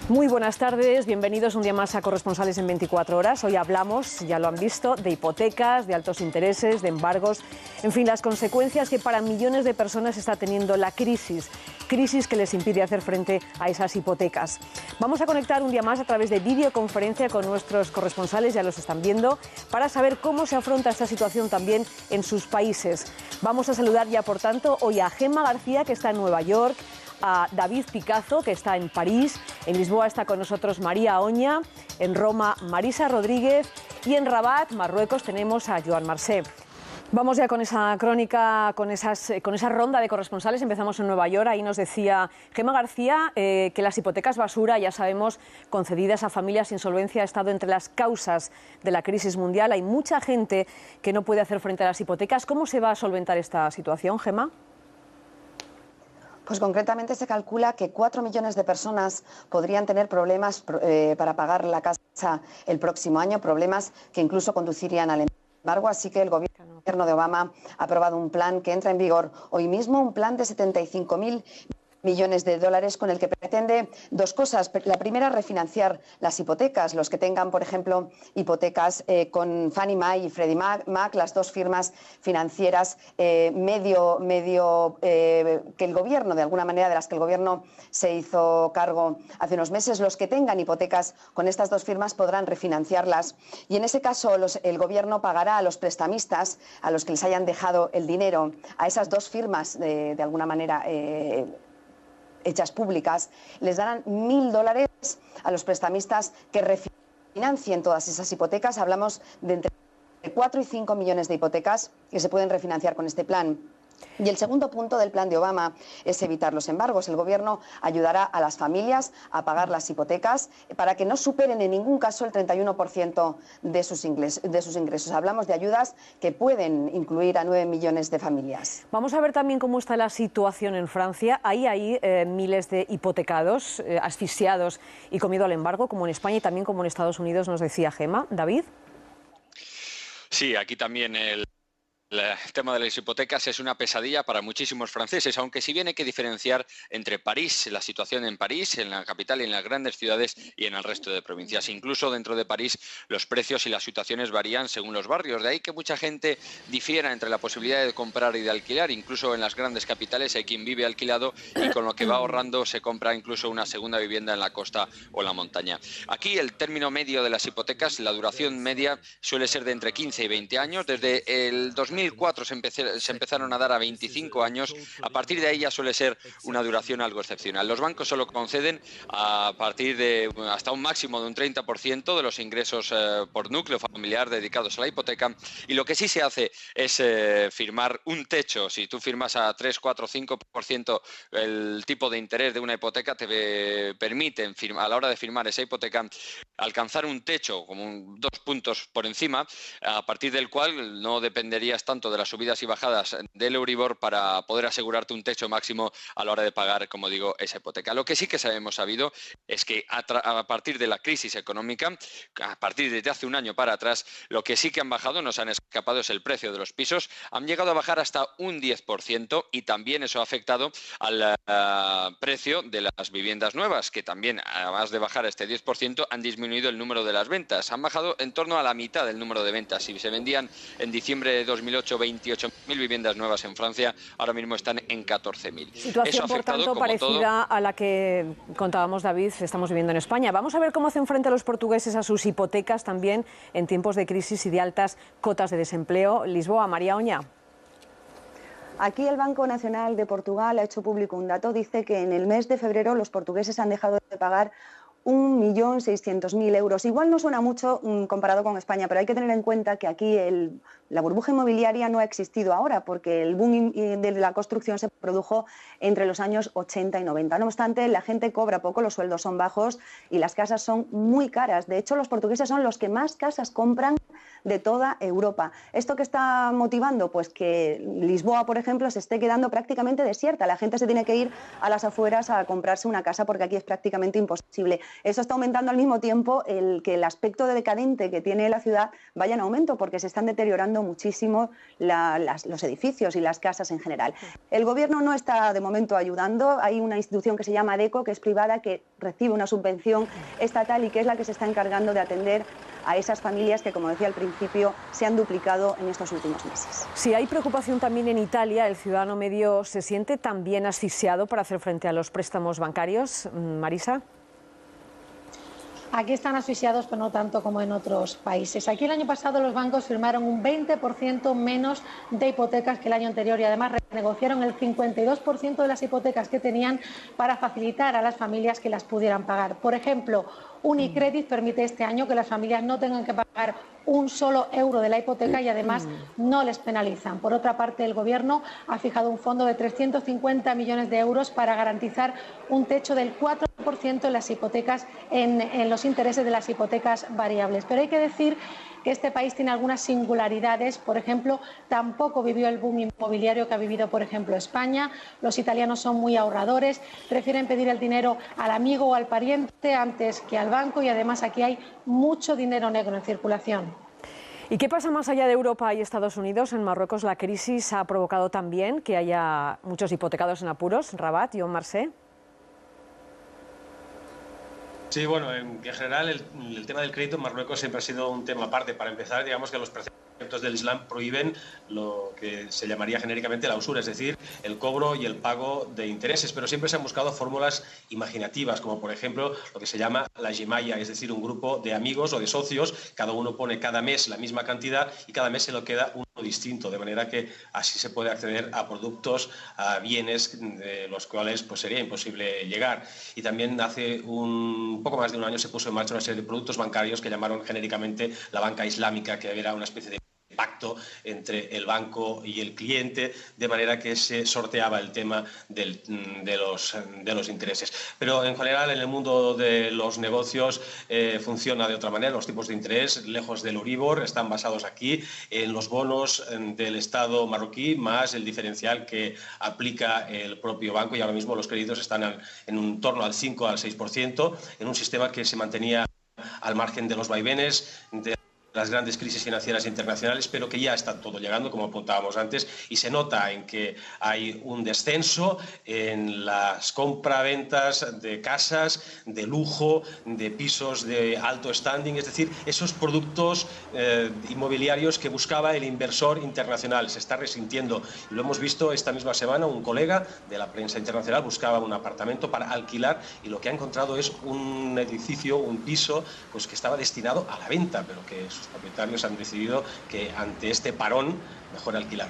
Muy buenas tardes, bienvenidos un día más a Corresponsales en 24 horas. Hoy hablamos, ya lo han visto, de hipotecas, de altos intereses, de embargos, en fin, las consecuencias que para millones de personas está teniendo la crisis que les impide hacer frente a esas hipotecas. Vamos a conectar un día más a través de videoconferencia con nuestros corresponsales, ya los están viendo, para saber cómo se afronta esta situación también en sus países. Vamos a saludar ya, por tanto, hoy a Gemma García, que está en Nueva York, a David Picazo, que está en París, en Lisboa está con nosotros María Oña, en Roma Marisa Rodríguez y en Rabat, Marruecos, tenemos a Joan Marcé. Vamos ya con esa crónica, con esa ronda de corresponsales. Empezamos en Nueva York. Ahí nos decía Gemma García que las hipotecas basura, ya sabemos, concedidas a familias sin solvencia, ha estado entre las causas de la crisis mundial. Hay mucha gente que no puede hacer frente a las hipotecas. ¿Cómo se va a solventar esta situación, Gemma? Pues concretamente se calcula que 4 millones de personas podrían tener problemas para pagar la casa el próximo año, problemas que incluso conducirían al embargo. Así que el gobierno de Obama ha aprobado un plan que entra en vigor hoy mismo, un plan de 75.000 millones de dólares con el que pretende dos cosas. La primera, refinanciar las hipotecas. Los que tengan, por ejemplo, hipotecas con Fannie Mae y Freddie Mac, las dos firmas financieras que el gobierno, de alguna manera, de las que el gobierno se hizo cargo hace unos meses, los que tengan hipotecas con estas dos firmas podrán refinanciarlas. Y en ese caso el gobierno pagará a los prestamistas, a los que les hayan dejado el dinero, a esas dos firmas, de alguna manera hechas públicas, les darán $1.000 a los prestamistas que refinancien todas esas hipotecas. Hablamos de entre 4 y 5 millones de hipotecas que se pueden refinanciar con este plan. Y el segundo punto del plan de Obama es evitar los embargos. El gobierno ayudará a las familias a pagar las hipotecas para que no superen en ningún caso el 31% de sus ingresos. Hablamos de ayudas que pueden incluir a 9 millones de familias. Vamos a ver también cómo está la situación en Francia. Hay miles de hipotecados, asfixiados y con miedo al embargo, como en España y también como en Estados Unidos, nos decía Gemma. ¿David? Sí, aquí también el tema de las hipotecas es una pesadilla para muchísimos franceses, aunque si bien hay que diferenciar entre París, la situación en París, en la capital y en las grandes ciudades y en el resto de provincias. Incluso dentro de París los precios y las situaciones varían según los barrios. De ahí que mucha gente difiera entre la posibilidad de comprar y de alquilar. Incluso en las grandes capitales hay quien vive alquilado y con lo que va ahorrando se compra incluso una segunda vivienda en la costa o en la montaña. Aquí el término medio de las hipotecas, la duración media suele ser de entre 15 y 20 años. Desde el 2004 se empezaron a dar a 25 años. A partir de ahí ya suele ser una duración algo excepcional. Los bancos solo conceden a partir de hasta un máximo de un 30% de los ingresos por núcleo familiar dedicados a la hipoteca, y lo que sí se hace es firmar un techo. Si tú firmas a 3, 4, 5% el tipo de interés de una hipoteca, te permite a la hora de firmar esa hipoteca alcanzar un techo como 2 puntos por encima, a partir del cual no dependerías tanto de las subidas y bajadas del Euribor para poder asegurarte un techo máximo a la hora de pagar, como digo, esa hipoteca. Lo que sí que hemos sabido es que a partir de la crisis económica, a partir de hace un año para atrás, lo que sí que han bajado, nos han escapado, es el precio de los pisos. Han llegado a bajar hasta un 10% y también eso ha afectado al precio de las viviendas nuevas, que también, además de bajar este 10%, han disminuido el número de las ventas. Han bajado en torno a la mitad del número de ventas. Si se vendían en diciembre de 2008 28.000 viviendas nuevas en Francia, ahora mismo están en 14.000. Situación, por tanto, parecida a la que contábamos, David, estamos viviendo en España. Vamos a ver cómo hacen frente a los portugueses a sus hipotecas también en tiempos de crisis y de altas cotas de desempleo. Lisboa, María Oña. Aquí el Banco Nacional de Portugal ha hecho público un dato. Dice que en el mes de febrero los portugueses han dejado de pagar 1.600.000 euros. Igual no suena mucho comparado con España, pero hay que tener en cuenta que aquí la burbuja inmobiliaria no ha existido ahora, porque el boom de la construcción se produjo entre los años 80 y 90. No obstante, la gente cobra poco, los sueldos son bajos y las casas son muy caras. De hecho, los portugueses son los que más casas compran de toda Europa. ¿Esto qué está motivando? Pues que Lisboa, por ejemplo, se esté quedando prácticamente desierta. La gente se tiene que ir a las afueras a comprarse una casa porque aquí es prácticamente imposible. Eso está aumentando al mismo tiempo que el aspecto de decadente que tiene la ciudad vaya en aumento, porque se están deteriorando muchísimo los edificios y las casas en general. El gobierno no está de momento ayudando. Hay una institución que se llama ADECO, que es privada, que recibe una subvención estatal y que es la que se está encargando de atender a esas familias que, como decía al principio, se han duplicado en estos últimos meses. Si hay preocupación también en Italia, el ciudadano medio se siente también asfixiado para hacer frente a los préstamos bancarios. Marisa. Aquí están asfixiados, pero no tanto como en otros países. Aquí el año pasado los bancos firmaron un 20% menos de hipotecas que el año anterior y además renegociaron el 52% de las hipotecas que tenían para facilitar a las familias que las pudieran pagar. Por ejemplo, Unicredit permite este año que las familias no tengan que pagar un solo euro de la hipoteca y además no les penalizan. Por otra parte, el Gobierno ha fijado un fondo de 350 millones de euros para garantizar un techo del 4% en las hipotecas, en los intereses de las hipotecas variables. Pero hay que decir que este país tiene algunas singularidades. Por ejemplo, tampoco vivió el boom inmobiliario que ha vivido, por ejemplo, España. Los italianos son muy ahorradores, prefieren pedir el dinero al amigo o al pariente antes que al banco y además aquí hay mucho dinero negro en circulación. ¿Y qué pasa más allá de Europa y Estados Unidos? En Marruecos la crisis ha provocado también que haya muchos hipotecados en apuros. Rabat, John Marcé. Sí, bueno, en general el tema del crédito en Marruecos siempre ha sido un tema aparte. Para empezar, digamos que los preceptos del Islam prohíben lo que se llamaría genéricamente la usura, es decir, el cobro y el pago de intereses, pero siempre se han buscado fórmulas imaginativas, como por ejemplo lo que se llama la gemaya, es decir, un grupo de amigos o de socios, cada uno pone cada mes la misma cantidad y cada mes se lo queda uno distinto, de manera que así se puede acceder a productos, a bienes de los cuales pues sería imposible llegar. Y también hace un poco más de un año se puso en marcha una serie de productos bancarios que llamaron genéricamente la banca islámica, que era una especie de pacto entre el banco y el cliente, de manera que se sorteaba el tema de los intereses. Pero en general en el mundo de los negocios funciona de otra manera. Los tipos de interés, lejos del Euribor, están basados aquí en los bonos del Estado marroquí, más el diferencial que aplica el propio banco, y ahora mismo los créditos están en torno al 5 al 6%, en un sistema que se mantenía al margen de los vaivenes, de las grandes crisis financieras internacionales, pero que ya está todo llegando, como apuntábamos antes, y se nota en que hay un descenso en las compra-ventas de casas, de lujo, de pisos de alto standing, es decir, esos productos inmobiliarios que buscaba el inversor internacional. Se está resintiendo. Lo hemos visto esta misma semana, un colega de la prensa internacional buscaba un apartamento para alquilar y lo que ha encontrado es un edificio, un piso, pues que estaba destinado a la venta, pero que sus propietarios han decidido que ante este parón mejor alquilar.